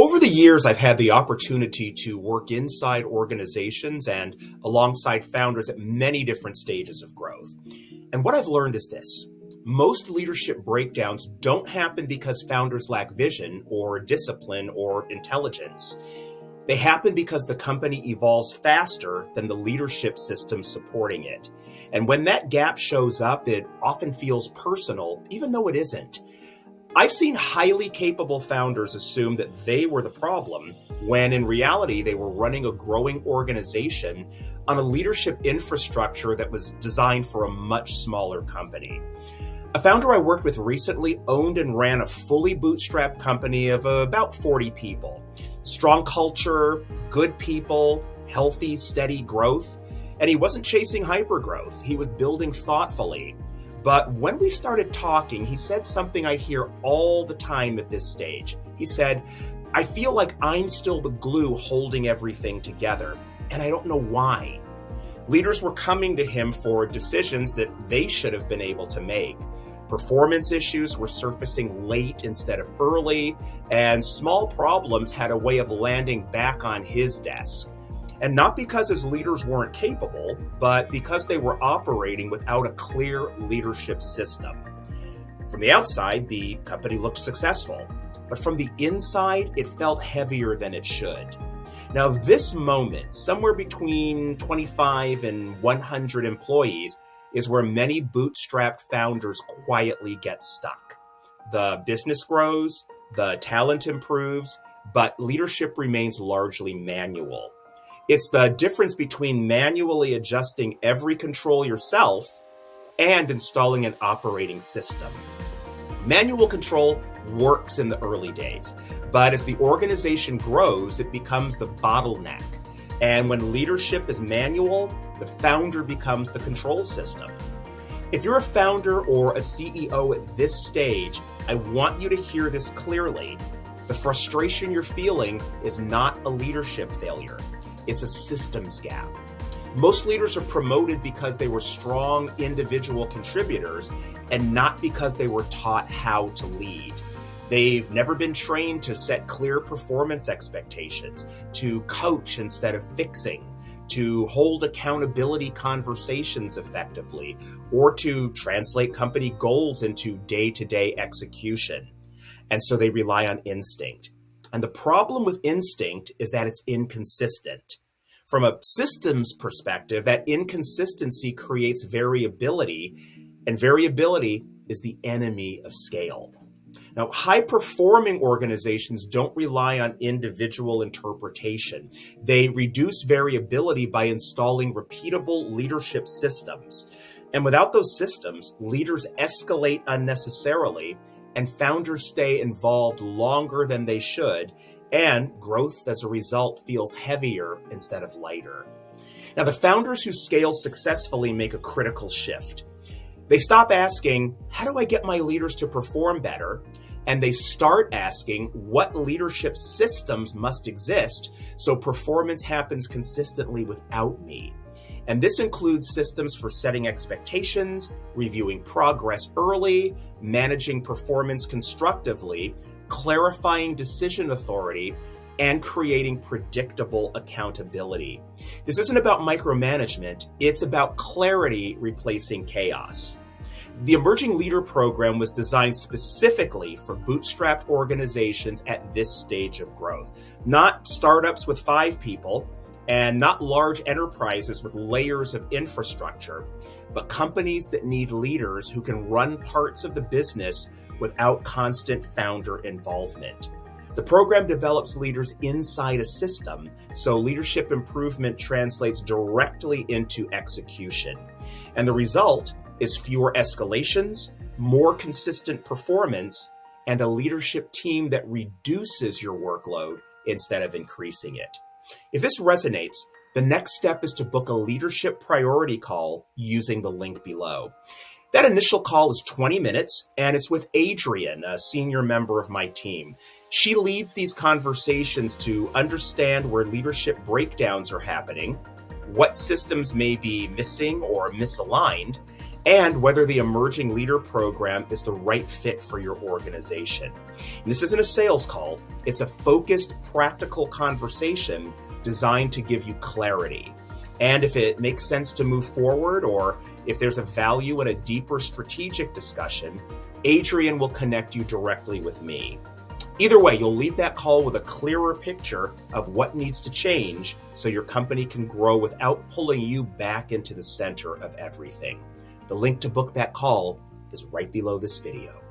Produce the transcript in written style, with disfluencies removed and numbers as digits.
Over the years, I've had the opportunity to work inside organizations and alongside founders at many different stages of growth. And what I've learned is this. Most leadership breakdowns don't happen because founders lack vision or discipline or intelligence. They happen because the company evolves faster than the leadership system supporting it. And when that gap shows up, it often feels personal, even though it isn't. I've seen highly capable founders assume that they were the problem, when in reality they were running a growing organization on a leadership infrastructure that was designed for a much smaller company. A founder I worked with recently owned and ran a fully bootstrapped company of about 40 people. Strong culture, good people, healthy, steady growth, and he wasn't chasing hypergrowth. He was building thoughtfully. But when we started talking, he said something I hear all the time at this stage. He said, "I feel like I'm still the glue holding everything together, and I don't know why." Leaders were coming to him for decisions that they should have been able to make. Performance issues were surfacing late instead of early, and small problems had a way of landing back on his desk. And not because his leaders weren't capable, but because they were operating without a clear leadership system. From the outside, the company looked successful, but from the inside, it felt heavier than it should. Now, this moment, somewhere between 25 and 100 employees, is where many bootstrapped founders quietly get stuck. The business grows, the talent improves, but leadership remains largely manual. It's the difference between manually adjusting every control yourself and installing an operating system. Manual control works in the early days, but as the organization grows, it becomes the bottleneck. And when leadership is manual, the founder becomes the control system. If you're a founder or a CEO at this stage, I want you to hear this clearly. The frustration you're feeling is not a leadership failure. It's a systems gap. Most leaders are promoted because they were strong individual contributors and not because they were taught how to lead. They've never been trained to set clear performance expectations, to coach instead of fixing, to hold accountability conversations effectively, or to translate company goals into day-to-day execution. And so they rely on instinct. And the problem with instinct is that it's inconsistent. From a systems perspective, that inconsistency creates variability, and variability is the enemy of scale. Now, high-performing organizations don't rely on individual interpretation. They reduce variability by installing repeatable leadership systems. And without those systems, leaders escalate unnecessarily, and founders stay involved longer than they should, and growth as a result feels heavier instead of lighter. Now, the founders who scale successfully make a critical shift. They stop asking, how do I get my leaders to perform better? And they start asking, what leadership systems must exist so performance happens consistently without me? And this includes systems for setting expectations, reviewing progress early, managing performance constructively, clarifying decision authority, and creating predictable accountability. This isn't about micromanagement, it's about clarity replacing chaos. The Emerging Leader Program was designed specifically for bootstrapped organizations at this stage of growth, not startups with 5 people, and not large enterprises with layers of infrastructure, but companies that need leaders who can run parts of the business without constant founder involvement. The program develops leaders inside a system, so leadership improvement translates directly into execution. And the result is fewer escalations, more consistent performance, and a leadership team that reduces your workload instead of increasing it. If this resonates, the next step is to book a leadership priority call using the link below. That initial call is 20 minutes, and it's with Adrienne, a senior member of my team. She leads these conversations to understand where leadership breakdowns are happening, what systems may be missing or misaligned, and whether the Emerging Leader Program is the right fit for your organization. And this isn't a sales call, it's a focused, practical conversation designed to give you clarity. And if it makes sense to move forward, or if there's a value in a deeper strategic discussion, Adrian will connect you directly with me. Either way, you'll leave that call with a clearer picture of what needs to change so your company can grow without pulling you back into the center of everything. The link to book that call is right below this video.